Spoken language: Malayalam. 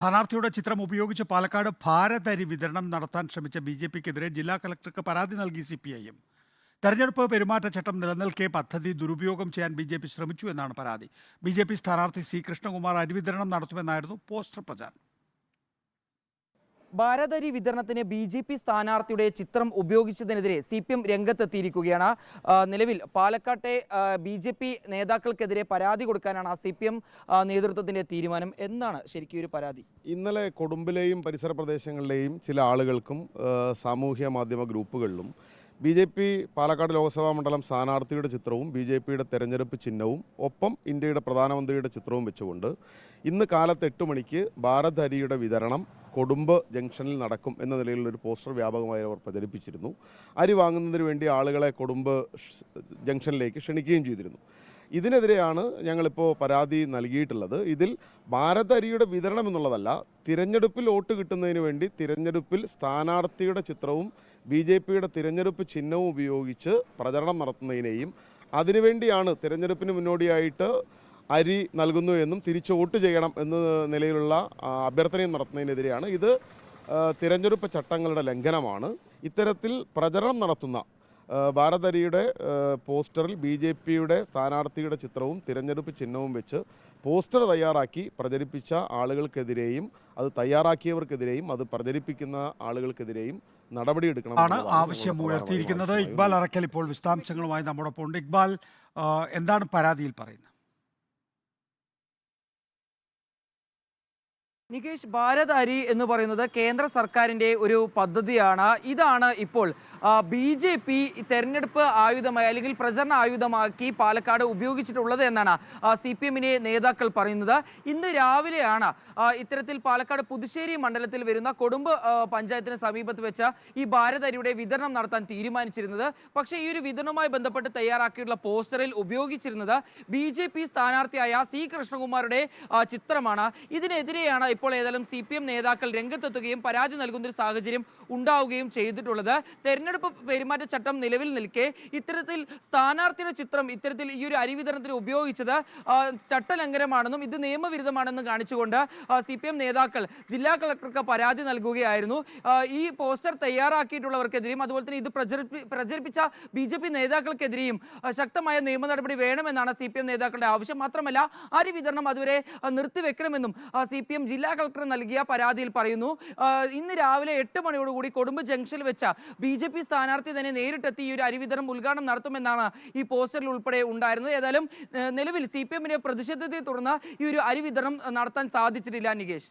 സ്ഥാനാർത്ഥിയുടെ ചിത്രം ഉപയോഗിച്ച് പാലക്കാട് ഭാരതരി വിതരണം നടത്താൻ ശ്രമിച്ച ബി.ജെ.പിക്കെതിരെ ജില്ലാ കളക്ടർക്ക് പരാതി നൽകി CPIM. തെരഞ്ഞെടുപ്പ് പെരുമാറ്റച്ചട്ടം നിലനിൽക്കെ പദ്ധതി ദുരുപയോഗം ചെയ്യാൻ ബി.ജെ.പി ശ്രമിച്ചു എന്നാണ് പരാതി. ബി.ജെ.പി സ്ഥാനാർത്ഥി C. കൃഷ്ണകുമാർ അരി വിതരണം നടത്തുമെന്നായിരുന്നു പോസ്റ്റർ പ്രചാരണം. ഭാരതരി വിതരണത്തിന് BJP സ്ഥാനാർത്ഥിയുടെ ചിത്രം ഉപയോഗിച്ചതിനെതിരെ CPM രംഗത്തെത്തിയിരിക്കുകയാണ്. നിലവിൽ പാലക്കാട്ടെ BJP നേതാക്കൾക്കെതിരെ പരാതി കൊടുക്കാനാണ് CPM നേതൃത്വത്തിന്റെ തീരുമാനം. എന്താണ് ശരിക്കും ഒരു പരാതി? ഇന്നലെ കൊടുമ്പിലെയും പരിസര പ്രദേശങ്ങളിലെയും ചില ആളുകൾക്കും സാമൂഹ്യ മാധ്യമ ഗ്രൂപ്പുകളിലും BJP പാലക്കാട് ലോക്സഭാ മണ്ഡലം സ്ഥാനാർത്ഥിയുടെ ചിത്രവും BJPയുടെ തെരഞ്ഞെടുപ്പ് ചിഹ്നവും ഒപ്പം ഇന്ത്യയുടെ പ്രധാനമന്ത്രിയുടെ ചിത്രവും വെച്ചുകൊണ്ട് ഇന്ന് കാലത്ത് 8 മണിക്ക് ഭാരത് അരിയുടെ വിതരണം കൊടുമ്പ് ജംഗ്ഷനിൽ നടക്കും എന്ന നിലയിലുള്ളൊരു പോസ്റ്റർ വ്യാപകമായി അവർ പ്രചരിപ്പിച്ചിരുന്നു. അരി വാങ്ങുന്നതിന് വേണ്ടി ആളുകളെ കൊടുമ്പ് ജംഗ്ഷനിലേക്ക് ക്ഷണിക്കുകയും ചെയ്തിരുന്നു. ഇതിനെതിരെയാണ് ഞങ്ങളിപ്പോൾ പരാതി നൽകിയിട്ടുള്ളത്. ഇതിൽ ഭാരത് അരിയുടെ വിതരണം എന്നുള്ളതല്ല, തിരഞ്ഞെടുപ്പിൽ വോട്ട് കിട്ടുന്നതിന് വേണ്ടി തിരഞ്ഞെടുപ്പിൽ സ്ഥാനാർത്ഥിയുടെ ചിത്രവും BJPയുടെ തിരഞ്ഞെടുപ്പ് ചിഹ്നവും ഉപയോഗിച്ച് പ്രചരണം നടത്തുന്നതിനെയും അതിനുവേണ്ടിയാണ് തിരഞ്ഞെടുപ്പിന് മുന്നോടിയായിട്ട് അരി നൽകുന്നു എന്നും തിരിച്ച് വോട്ട് ചെയ്യണം എന്ന നിലയിലുള്ള അഭ്യർത്ഥനയും നടത്തുന്നതിനെതിരെയാണ്. ഇത് തിരഞ്ഞെടുപ്പ് ചട്ടങ്ങളുടെ ലംഘനമാണ്. ഇത്തരത്തിൽ പ്രചരണം നടത്തുന്ന ഭാരത് അരിയുടെ പോസ്റ്ററിൽ BJPയുടെ സ്ഥാനാർത്ഥിയുടെ ചിത്രവും തിരഞ്ഞെടുപ്പ് ചിഹ്നവും വെച്ച് പോസ്റ്റർ തയ്യാറാക്കി പ്രചരിപ്പിച്ച ആളുകൾക്കെതിരെയും അത് തയ്യാറാക്കിയവർക്കെതിരെയും അത് പ്രചരിപ്പിക്കുന്ന ആളുകൾക്കെതിരെയും നടപടിയെടുക്കണം ആവശ്യം ഉയർത്തിയിരിക്കുന്നത്. ഇക്ബാൽ അറക്കൽ ഇപ്പോൾ വിശദാംശങ്ങളുമായി നമ്മോടൊപ്പം ഉണ്ട്. ഇക്ബാൽ, എന്താണ് പരാതിയിൽ പറയുന്നത്? നികേഷ്, ഭാരത് അരി എന്ന് പറയുന്നത് കേന്ദ്ര സർക്കാരിൻ്റെ ഒരു പദ്ധതിയാണ്. ഇതാണ് ഇപ്പോൾ BJP തെരഞ്ഞെടുപ്പ് ആയുധമായി അല്ലെങ്കിൽ പ്രചരണ ആയുധമാക്കി പാലക്കാട് ഉപയോഗിച്ചിട്ടുള്ളത് എന്നാണ് CPMന്റെ നേതാക്കൾ പറയുന്നത്. ഇന്ന് രാവിലെയാണ് ഇത്തരത്തിൽ പാലക്കാട് പുതുശ്ശേരി മണ്ഡലത്തിൽ വരുന്ന കൊടുമ്പ് പഞ്ചായത്തിന് സമീപത്ത് വെച്ച് ഈ ഭാരത് അരിയുടെ വിതരണം നടത്താൻ തീരുമാനിച്ചിരുന്നത്. പക്ഷേ ഈ ഒരു വിതരണവുമായി ബന്ധപ്പെട്ട് തയ്യാറാക്കിയിട്ടുള്ള പോസ്റ്ററിൽ ഉപയോഗിച്ചിരുന്നത് BJP സ്ഥാനാർത്ഥിയായ C. കൃഷ്ണകുമാരുടെ ചിത്രമാണ്. ഇതിനെതിരെയാണ് ഇപ്പോൾ ഏതായാലും CPM നേതാക്കൾ രംഗത്തെത്തുകയും പരാതി നൽകുന്ന ഒരു സാഹചര്യം ഉണ്ടാവുകയും ചെയ്തിട്ടുള്ളത്. തെരഞ്ഞെടുപ്പ് പെരുമാറ്റച്ചട്ടം നിലവിൽ നിൽക്കെ ഇത്തരത്തിൽ സ്ഥാനാർത്ഥിയുടെ ചിത്രം ഇത്തരത്തിൽ ഈ ഒരു അരി വിതരണത്തിന് ഉപയോഗിച്ചത് ചട്ടലംഘനമാണെന്നും ഇത് നിയമവിരുദ്ധമാണെന്നും കാണിച്ചുകൊണ്ട് CPM നേതാക്കൾ ജില്ലാ കളക്ടർക്ക് പരാതി നൽകുകയായിരുന്നു. ഈ പോസ്റ്റർ തയ്യാറാക്കിയിട്ടുള്ളവർക്കെതിരെയും അതുപോലെ തന്നെ ഇത് പ്രചരിപ്പിച്ച BJP നേതാക്കൾക്കെതിരെയും ശക്തമായ നിയമ നടപടി വേണമെന്നാണ് CPM നേതാക്കളുടെ ആവശ്യം. മാത്രമല്ല അരി വിതരണം അതുവരെ നിർത്തിവെക്കണമെന്നും CPM ജില്ലാ കളക്ടർ നൽകിയ പരാതിയിൽ പറയുന്നു. ഇന്ന് രാവിലെ 8 മണിയോടുകൂടി കൊടുമ്പ് ജംഗ്ഷനിൽ വെച്ച BJP സ്ഥാനാർത്ഥി തന്നെ നേരിട്ടെത്തി ഈ ഒരു അരി വിതരണം ഉദ്ഘാടനം നടത്തുമെന്നാണ് ഈ പോസ്റ്ററിൽ ഉൾപ്പെടെ ഉണ്ടായിരുന്നത്. ഏതായാലും നിലവിൽ CPMന്റെ പ്രതിഷേധത്തെ തുടർന്ന് ഈ ഒരു അരി വിതരണം നടത്താൻ സാധിച്ചിട്ടില്ല. നികേഷ്.